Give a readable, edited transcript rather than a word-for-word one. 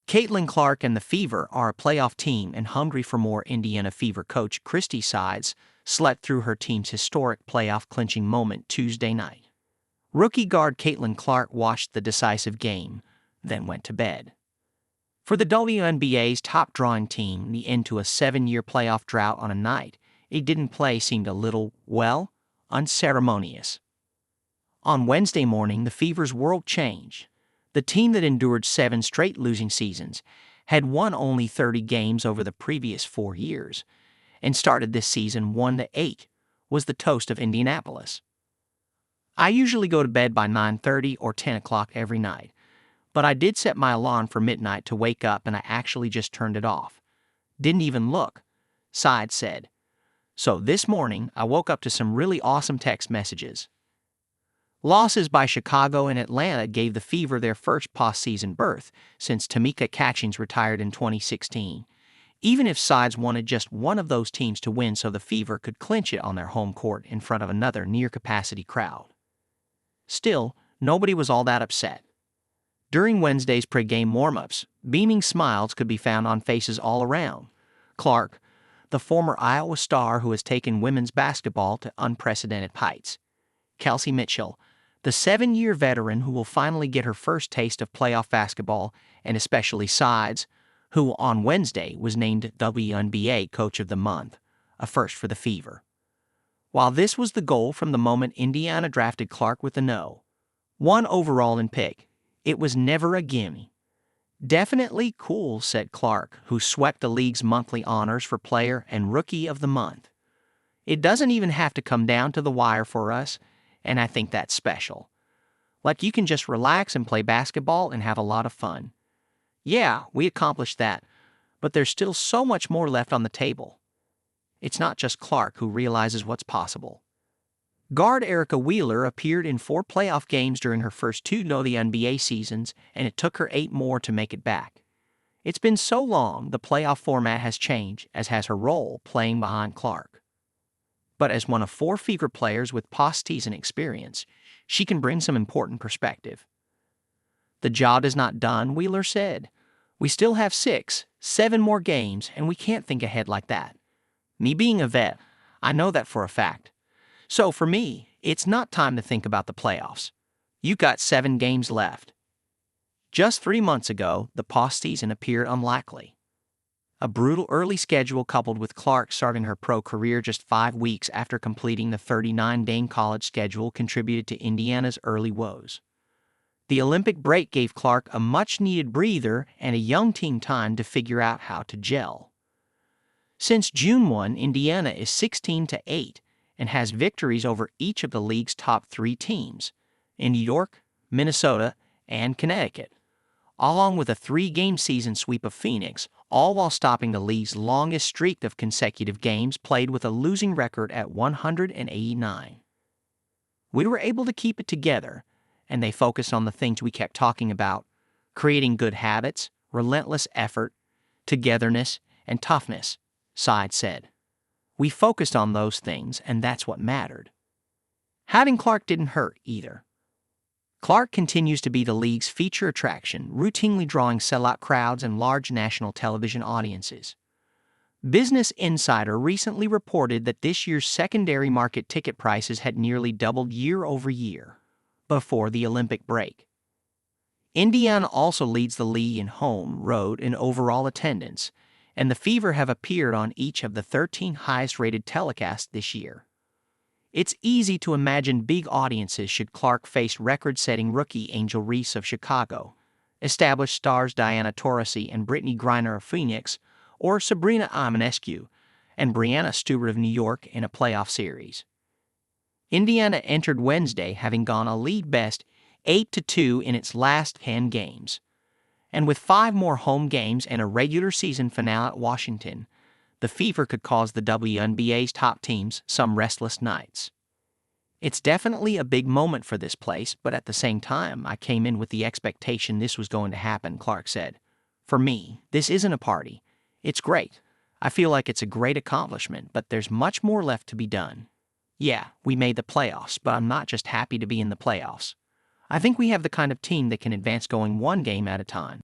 Caitlin Clark and the Fever are a playoff team and hungry for more. Indiana Fever coach Christie Sides slept through her team's historic playoff-clinching moment Tuesday night. Rookie guard Caitlin Clark watched the decisive game, then went to bed. For the WNBA's top-drawing team, the end to a 7-year playoff drought on a night it didn't play seemed a little, well, unceremonious. On Wednesday morning, the Fever's world changed. The team that endured 7 straight losing seasons had won only 30 games over the previous 4 years, and started this season 1-8, was the toast of Indianapolis. I usually go to bed by 9:30 or 10 o'clock every night, but I did set my alarm for midnight to wake up and I actually just turned it off. Didn't even look, Sides said. So this morning, I woke up to some really awesome text messages. Losses by Chicago and Atlanta gave the Fever their first postseason berth since Tamika Catchings retired in 2016. Even if Sides wanted just one of those teams to win so the Fever could clinch it on their home court in front of another near-capacity crowd. Still, nobody was all that upset. During Wednesday's pre-game warm-ups, beaming smiles could be found on faces all around. Clark, the former Iowa star who has taken women's basketball to unprecedented heights. Kelsey Mitchell, the 7-year veteran who will finally get her first taste of playoff basketball, and especially Sides, who on Wednesday was named WNBA Coach of the Month, a first for the Fever. While this was the goal from the moment Indiana drafted Clark with a No. 1 overall in pick, it was never a gimme. Definitely cool, said Clark, who swept the league's monthly honors for Player and Rookie of the Month. It doesn't even have to come down to the wire for us, and I think that's special. Like you can just relax and play basketball and have a lot of fun. Yeah, we accomplished that, but there's still so much more left on the table. It's not just Clark who realizes what's possible. Guard Erica Wheeler appeared in 4 playoff games during her first 2 WNBA seasons, and it took her 8 more to make it back. It's been so long, the playoff format has changed, as has her role playing behind Clark. But as one of 4 Fever players with postseason experience, she can bring some important perspective. The job is not done, Wheeler said. We still have 6, 7 more games, and we can't think ahead like that. Me being a vet, I know that for a fact. So for me, it's not time to think about the playoffs. You've got 7 games left. Just 3 months ago, the postseason appeared unlikely. A brutal early schedule coupled with Clark starting her pro career just 5 weeks after completing the 39-game college schedule contributed to Indiana's early woes. The Olympic break gave Clark a much-needed breather and a young team time to figure out how to gel. Since June 1, Indiana is 16-8 and has victories over each of the league's top 3 teams, in New York, Minnesota, and Connecticut, along with a 3-game season sweep of Phoenix, all while stopping the league's longest streak of consecutive games played with a losing record at 189. We were able to keep it together, and they focused on the things we kept talking about: creating good habits, relentless effort, togetherness, and toughness, Sides said. We focused on those things, and that's what mattered. Having Clark didn't hurt either. Clark continues to be the league's feature attraction, routinely drawing sellout crowds and large national television audiences. Business Insider recently reported that this year's secondary market ticket prices had nearly doubled year over year before the Olympic break. Indiana also leads the league in home, road, and overall attendance, and the Fever have appeared on each of the 13 highest-rated telecasts this year. It's easy to imagine big audiences should Clark face record-setting rookie Angel Reese of Chicago, established stars Diana Taurasi and Brittany Griner of Phoenix, or Sabrina Ionescu and Breanna Stewart of New York in a playoff series. Indiana entered Wednesday having gone a league-best 8-2 in its last 10 games. And with 5 more home games and a regular season finale at Washington, the Fever could cause the WNBA's top teams some restless nights. It's definitely a big moment for this place, but at the same time, I came in with the expectation this was going to happen, Clark said. For me, this isn't a party. It's great. I feel like it's a great accomplishment, but there's much more left to be done. Yeah, we made the playoffs, but I'm not just happy to be in the playoffs. I think we have the kind of team that can advance going 1 game at a time.